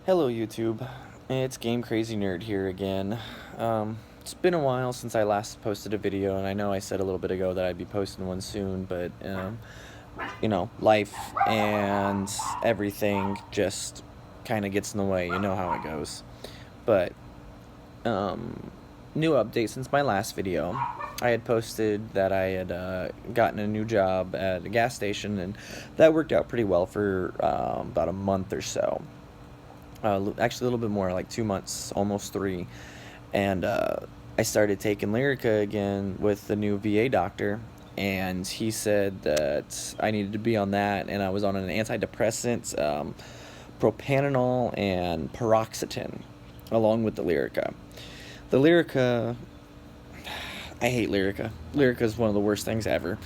Hello YouTube, it's Game Crazy Nerd here again. It's been a while since I last posted a video, and I know I said a little bit ago that I'd be posting one soon, but life and everything just kind of gets in the way. You know how it goes. But new update since my last video. I had posted that I had gotten a new job at a gas station, and that worked out pretty well for about a month or so. Actually, a little bit more, like 2 months, almost 3. And I started taking Lyrica again with the new VA doctor, and he said that I needed to be on that, and I was on an antidepressant, propranolol, and paroxetine, along with the Lyrica. The Lyrica, I hate Lyrica. Lyrica is one of the worst things ever.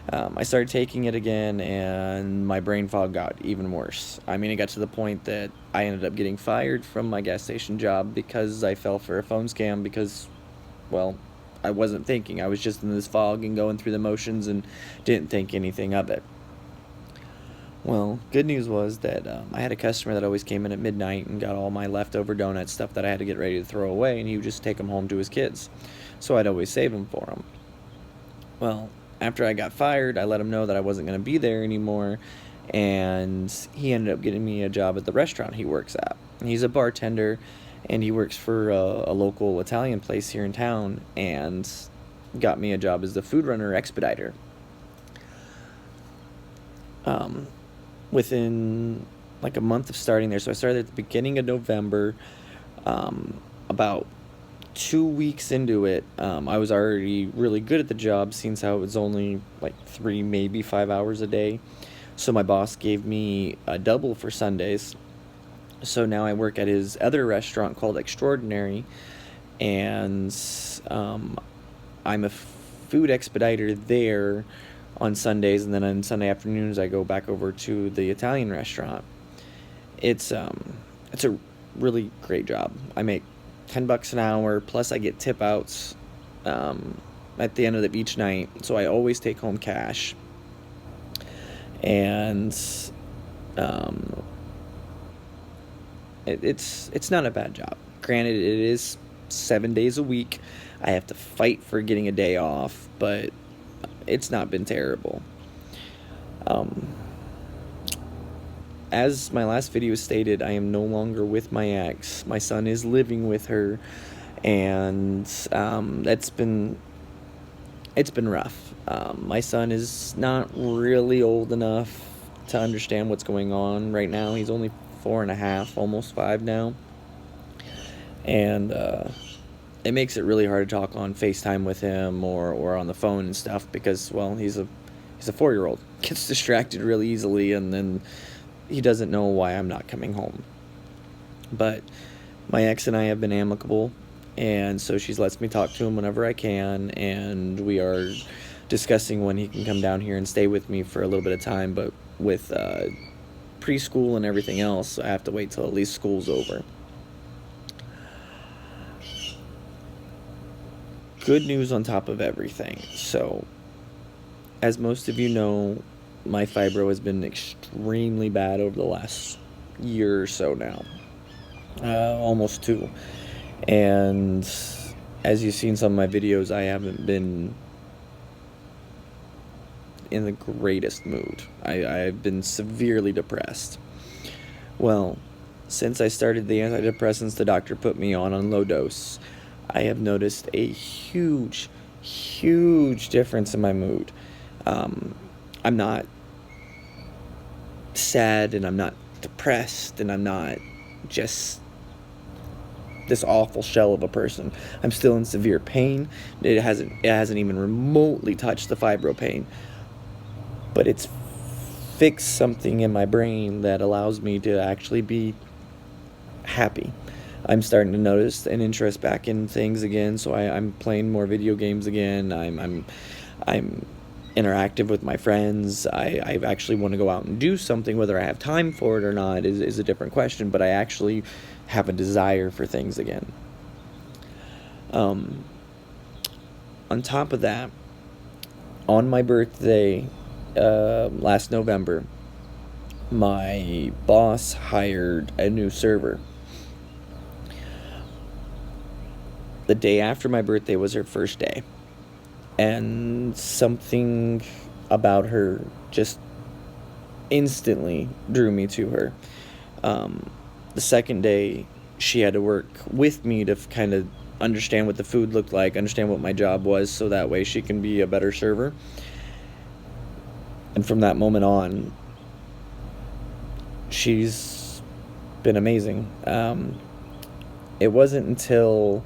I started taking it again, and my brain fog got even worse. I mean, it got to the point that I ended up getting fired from my gas station job because I fell for a phone scam because, well, I wasn't thinking. I was just in this fog and going through the motions and didn't think anything of it. Well, good news was that I had a customer that always came in at midnight and got all my leftover donut stuff that I had to get ready to throw away, and he would just take them home to his kids. So I'd always save them for him. Well, after I got fired, I let him know that I wasn't going to be there anymore, and he ended up getting me a job at the restaurant he works at. He's a bartender, and he works for a local Italian place here in town, and got me a job as the food runner expediter. Within like a month of starting there, so I started at the beginning of November. About 2 weeks into it, I was already really good at the job, since how it was only like 3, maybe 5 hours a day. So my boss gave me a double for Sundays. So now I work at his other restaurant called Extraordinary, and I'm a food expediter there on Sundays, and then on Sunday afternoons I go back over to the Italian restaurant. It's a really great job. I make $10 an hour, plus I get tip outs at the end of each night, so I always take home cash. And it's not a bad job. Granted, it is 7 days a week. I have to fight for getting a day off, but it's not been terrible. As my last video stated, I am no longer with my ex. My son is living with her, and it's been rough. My son is not really old enough to understand what's going on right now. He's only 4.5, almost 5 now, and it makes it really hard to talk on FaceTime with him or on the phone and stuff, because, well, he's a 4-year-old. Gets distracted really easily, and then he doesn't know why I'm not coming home. But my ex and I have been amicable, and so she lets me talk to him whenever I can, and we are discussing when he can come down here and stay with me for a little bit of time. But with preschool and everything else, I have to wait till at least school's over. Good news on top of everything. So, as most of you know, my fibro has been extremely bad over the last year or so now. Almost 2. And as you've seen some of my videos, I haven't been in the greatest mood. I've been severely depressed. Well, since I started the antidepressants the doctor put me on low dose, I have noticed a huge difference in my mood. I'm not sad, and I'm not depressed, and I'm not just this awful shell of a person. I'm still in severe pain. It hasn't even remotely touched the fibro pain, but it's fixed something in my brain that allows me to actually be happy. I'm starting to notice an interest back in things again, so I'm playing more video games again. I'm interactive with my friends. I actually want to go out and do something. Whether I have time for it or not is a different question, but I actually have a desire for things again. On top of that, on my birthday last November, my boss hired a new server. The day after my birthday was her first day, and something about her just instantly drew me to her. The second day, she had to work with me to kind of understand what the food looked like, understand what my job was, so that way she can be a better server. And from that moment on, she's been amazing. It wasn't until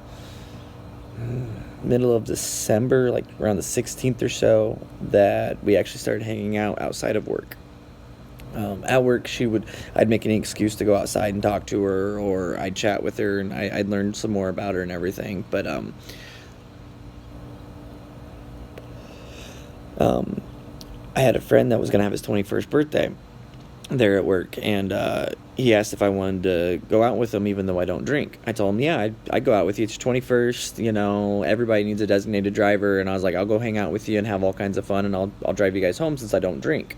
middle of December, like around the 16th or so, that we actually started hanging out outside of work. At work, I'd make any excuse to go outside and talk to her, or I'd chat with her, and I'd learn some more about her and everything. But I had a friend that was gonna have his 21st birthday there at work, and he asked if I wanted to go out with him, even though I don't drink. I told him, yeah, I'd go out with you. It's your 21st, everybody needs a designated driver, and I was like, I'll go hang out with you and have all kinds of fun, and I'll drive you guys home since I don't drink.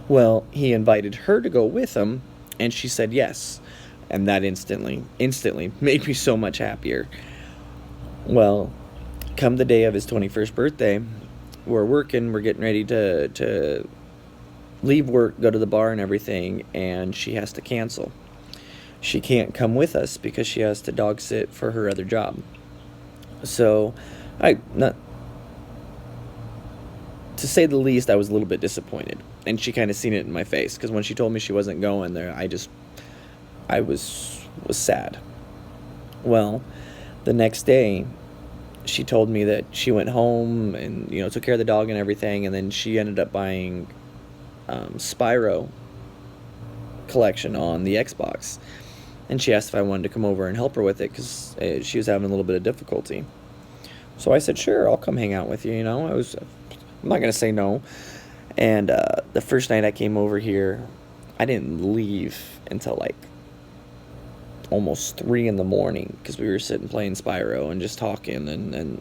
Well, he invited her to go with him, and she said yes. And that instantly made me so much happier. Well, come the day of his 21st birthday, we're working, we're getting ready to leave work, go to the bar and everything, and she has to cancel. She can't come with us because she has to dog sit for her other job. So, to say the least, I was a little bit disappointed. And she kind of seen it in my face, because when she told me she wasn't going there, I was sad. Well, the next day, she told me that she went home and, took care of the dog and everything, and then she ended up buying Spyro collection on the Xbox. And she asked if I wanted to come over and help her with it, because she was having a little bit of difficulty. So I said, sure, I'll come hang out with you, I'm not going to say no. And the first night I came over here, I didn't leave until like almost 3 in the morning, because we were sitting playing Spyro and just talking and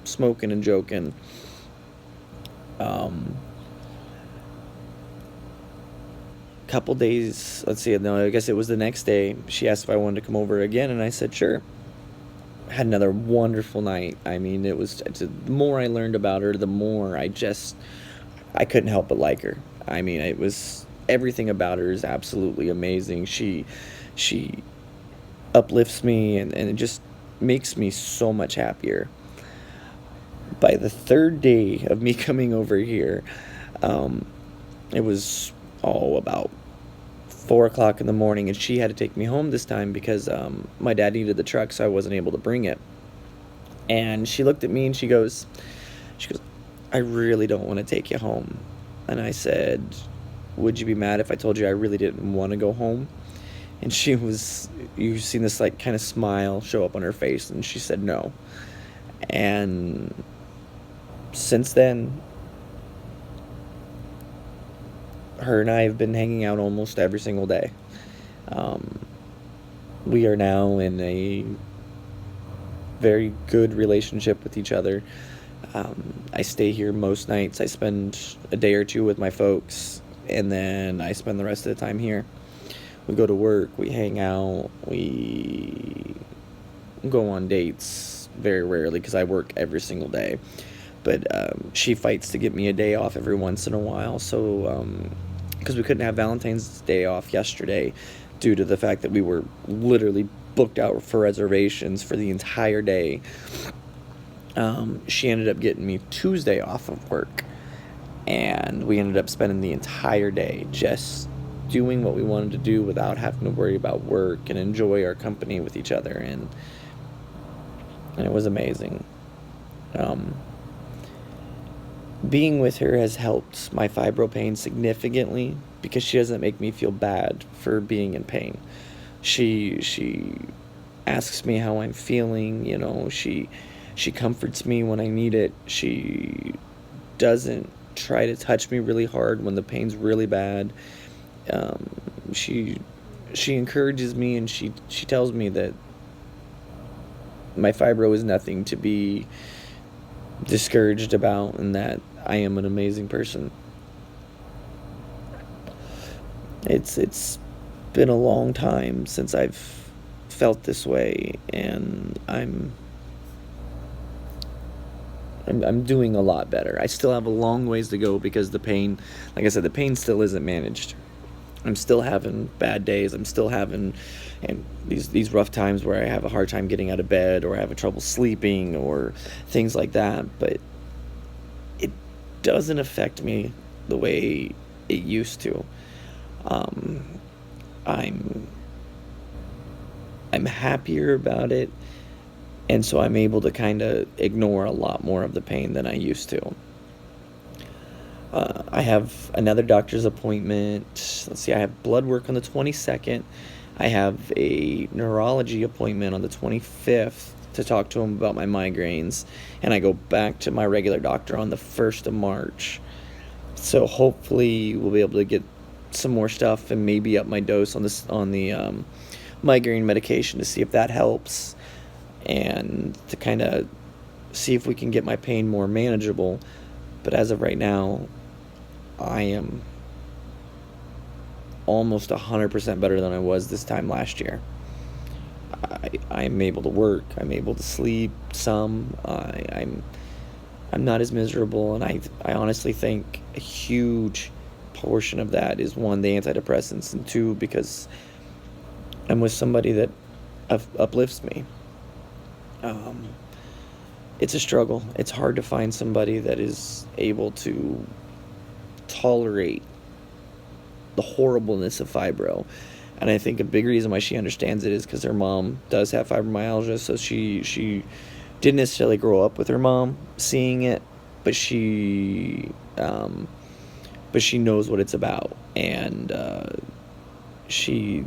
smoking and joking. Couple days, let's see, no, I guess it was the next day, she asked if I wanted to come over again, and I said sure. Had another wonderful night. I mean, the more I learned about her, the more I couldn't help but like her. I mean, it was, everything about her is absolutely amazing. She uplifts me, and it just makes me so much happier. By the third day of me coming over here, it was about 4 o'clock in the morning, and she had to take me home this time because my dad needed the truck, so I wasn't able to bring it. And she looked at me and she goes, I really don't want to take you home. And I said, would you be mad if I told you I really didn't want to go home? And you've seen this like kind of smile show up on her face, and she said no. And since then, her and I have been hanging out almost every single day. We are now in a very good relationship with each other. I stay here most nights. I spend a day or two with my folks, and then I spend the rest of the time here. We go to work, we hang out, we go on dates very rarely because I work every single day. But she fights to get me a day off every once in a while. So, because we couldn't have Valentine's Day off yesterday due to the fact that we were literally booked out for reservations for the entire day, she ended up getting me Tuesday off of work. And we ended up spending the entire day just doing what we wanted to do without having to worry about work, and enjoy our company with each other. And it was amazing. Being with her has helped my fibro pain significantly, because she doesn't make me feel bad for being in pain. She asks me how I'm feeling, she comforts me when I need it. She doesn't try to touch me really hard when the pain's really bad. She encourages me, and she tells me that my fibro is nothing to be discouraged about, and that I am an amazing person. It's been a long time since I've felt this way, and I'm doing a lot better. I still have a long ways to go because the pain, like I said, the pain still isn't managed. I'm still having bad days. I'm still having and these rough times where I have a hard time getting out of bed, or I have trouble sleeping, or things like that. But it doesn't affect me the way it used to. Um, I'm I'm happier about it, and so I'm able to kind of ignore a lot more of the pain than I used to. I have another doctor's appointment. Let's see, I have blood work on the 22nd. I have a neurology appointment on the 25th to talk to him about my migraines. And I go back to my regular doctor on the 1st of March. So hopefully we'll be able to get some more stuff and maybe up my dose on the migraine medication to see if that helps, and to kind of see if we can get my pain more manageable. But as of right now, I am almost 100% better than I was this time last year. I'm able to work. I'm able to sleep some. I'm not as miserable, and I honestly think a huge portion of that is, one, the antidepressants, and two, because I'm with somebody that uplifts me. It's a struggle. It's hard to find somebody that is able to tolerate the horribleness of fibro. And I think a big reason why she understands it is because her mom does have fibromyalgia, so she didn't necessarily grow up with her mom seeing it, but she knows what it's about, and she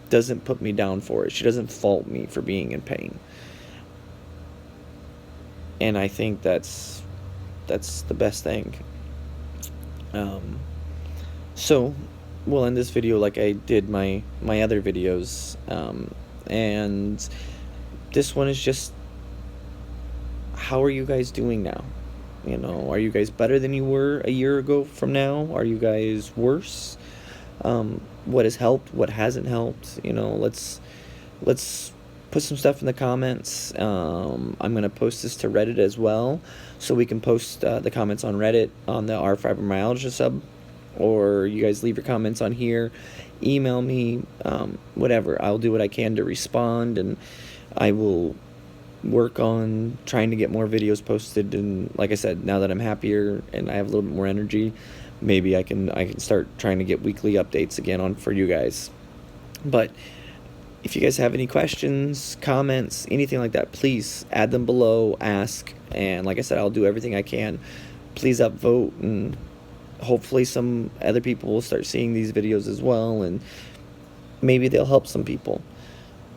doesn't put me down for it. She doesn't fault me for being in pain. And I think that's the best thing. So we'll end this video like I did my other videos, and this one is just, how are you guys doing now? Are you guys better than you were a year ago from now? Are you guys worse? What has helped? What hasn't helped? Let's put some stuff in the comments. I'm gonna post this to Reddit as well, so we can post the comments on Reddit on the Our Fibromyalgia sub, or you guys leave your comments on here, email me, whatever. I'll do what I can to respond, and I will work on trying to get more videos posted. And like I said, now that I'm happier and I have a little bit more energy, maybe I can start trying to get weekly updates again on for you guys. But if you guys have any questions, comments, anything like that, please add them below, ask, and like I said, I'll do everything I can. Please upvote, and hopefully some other people will start seeing these videos as well, and maybe they'll help some people.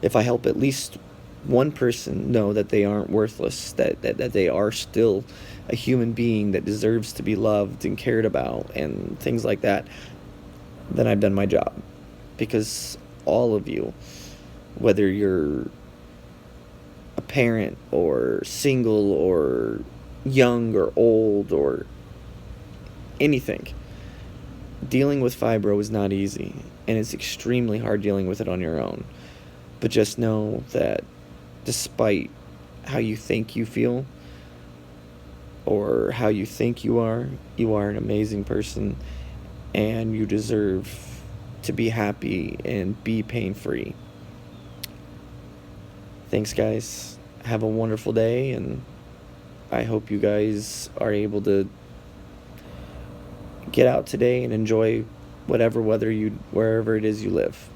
If I help at least one person know that they aren't worthless, that they are still a human being that deserves to be loved and cared about, and things like that, then I've done my job. Because all of you, whether you're a parent or single or young or old or anything, dealing with fibro is not easy, and it's extremely hard dealing with it on your own. But just know that despite how you think you feel or how you think you are an amazing person, and you deserve to be happy and be pain-free. Thanks, guys. Have a wonderful day, and I hope you guys are able to get out today and enjoy whatever weather wherever it is you live.